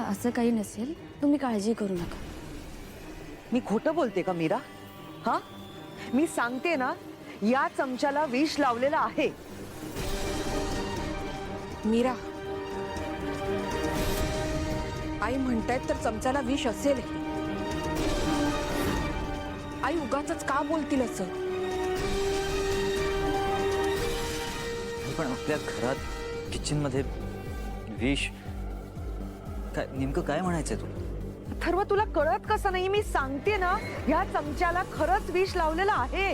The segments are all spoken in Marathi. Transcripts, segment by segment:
असं काही नसेल, तुम्ही काळजी करू नका. मी खोटं बोलते का मीरा? हा, मी सांगते ना, या चमच्याला विष लावलेलं आहे. मीरा, आई म्हणतायत तर चमच्याला विष असेल. आई उगाचच का बोलतील असं? पण आपल्या घरात किचन मध्ये विष, काय नेमकं काय म्हणायचंय तुला? अथर्व, तुला कळत कसं नाही? मी सांगते ना, या चमच्याला खरंच विष लावलेलं आहे.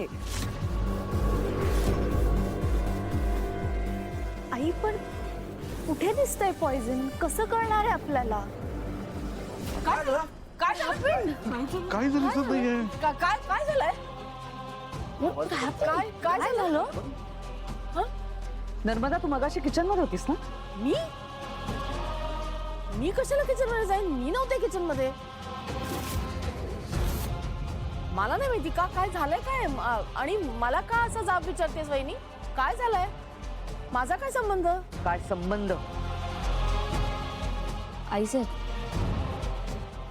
आई, पण कुठे दिसतंय पॉइझन? कसं कळणार आहे आपल्याला? काय झालं? काय झालं दिसत नाहीये. काय झालंय? काय झालं? नर्मदा, तू मगाशी किचन मध्ये होतीस ना? मी कशाला किचन मध्ये जाईन? मी नव्हते किचन मध्ये. मला नाही माहिती का काय झालंय काय, आणि मला का असा जाब विचारतेस वहिनी? काय झालंय? माझा काय संबंध? काय संबंध? आई सर,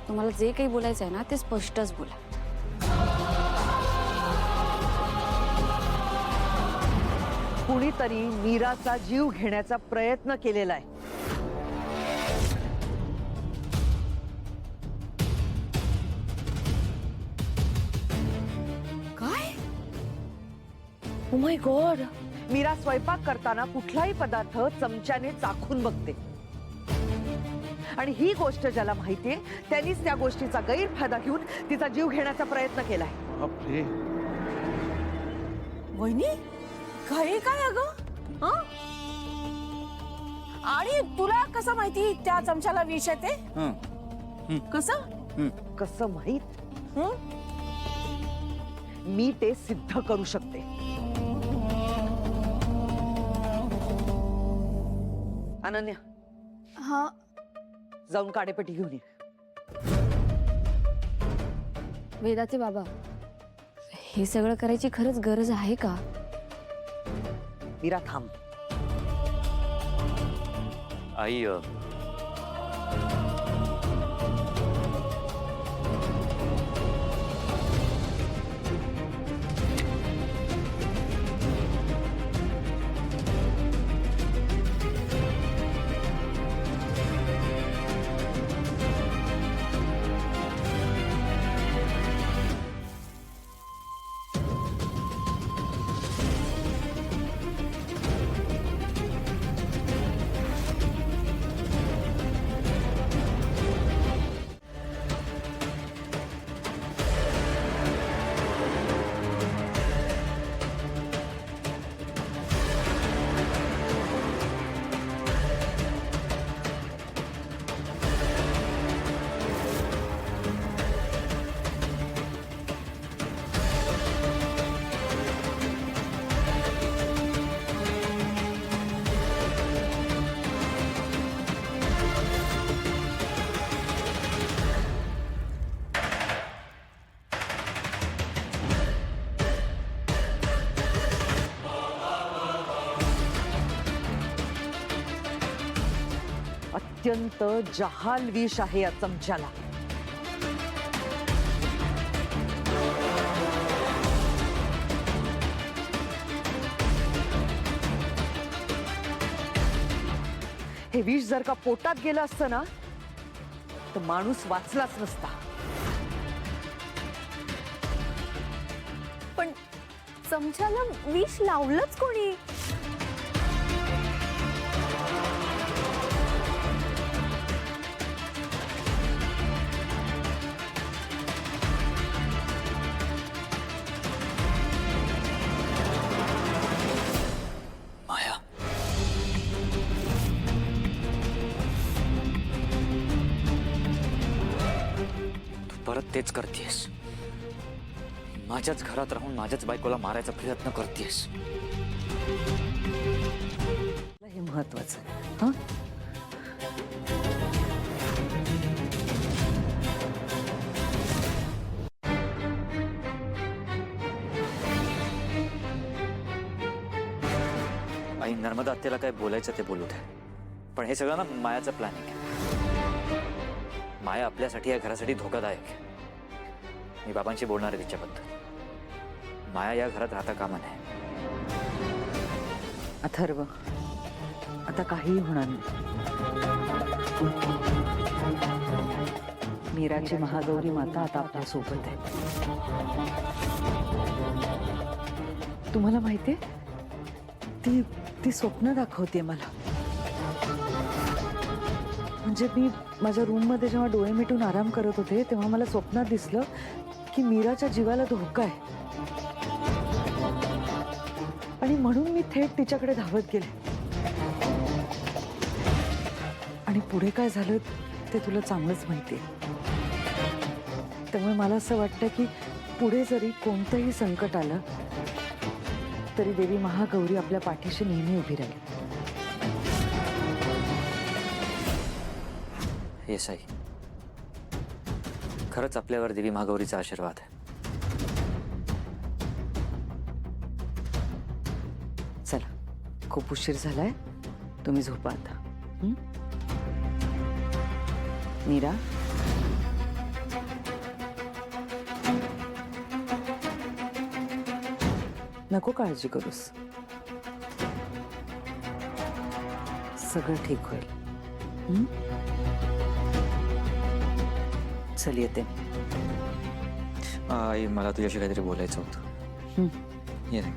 तुम्हाला जे काही बोलायचं आहे ना, ते स्पष्टच बोला. कुणीतरी मीराचा जीव घेण्याचा प्रयत्न केलेला आहे. काय? Oh my God. मीरा स्वयंपाक करताना कुठलाही पदार्थ चमच्याने चाखून बघते, आणि ही गोष्ट ज्याला माहितीये त्यांनीच त्या गोष्टीचा गैरफायदा घेऊन तिचा जीव घेण्याचा प्रयत्न केलाय. बापरे. वहिनी, काय काय अगं? हं? आणि तुला कसं माहिती त्या चमच्याला विष आहे ते? कसं? कसं माहित? हं? मी ते सिद्ध करू शकते. अनन्या, हा, जाऊन काडेपेटी घेऊन ये. वेदाचे बाबा, हे सगळं करायची खरंच गरज आहे का? मीरा, थांब. आई, अत्यंत जहाल विष आहे या चमच्याला. हे विष जर का पोटात गेलं असतं ना, तर माणूस वाचलाच नसता. पण चमच्याला विष लावलंच कोणी? माया, तू परत तेच करतेस. माझ्याच घरात राहून माझ्याच बायकोला मारायचा प्रयत्न करतेस. हे महत्वाचं आहे. हं? आई, नर्मदा आत्याला काय बोलायचं ते बोलू दे, पण हे सगळं ना मायाचं प्लॅनिंग आहे. माया आपल्यासाठी या घरासाठी धोकादायक आहे. मी बाबांशी बोलणार आहे तिच्याबद्दल. माया या घरात राहता कामा नये. अथर्व, आता काहीही होणार नाही. मीराची महागौरी माता आता आपल्या सोबत आहे. तुम्हाला माहितीये, ती ती स्वप्न दाखवते मला. म्हणजे मी माझ्या रूम मध्ये जेव्हा डोळे मिटून आराम करत होते तेव्हा मला स्वप्नात दिसलं की मीराच्या जीवाला धोका आहे. आणि म्हणून मी थेट तिच्याकडे धावत गेले. आणि पुढे काय झालं ते तुला चांगलंच माहिती आहे. त्यामुळे मला असं वाटतं की पुढे जरी कोणतंही संकट आलं तरी देवी महागौरी आपल्या पाठीशी नेहमी उभी राहील. हे साई, खरंच आपल्यावर देवी महागौरीचा आशीर्वाद आहे. चला, खूप उशीर झालाय, तुम्ही झोपा आता. मीरा, नको काळजी करूस, सगळं ठीक होईल. चल येते. आई, मला तुझ्याशी काहीतरी बोलायचं होतं. ये रे.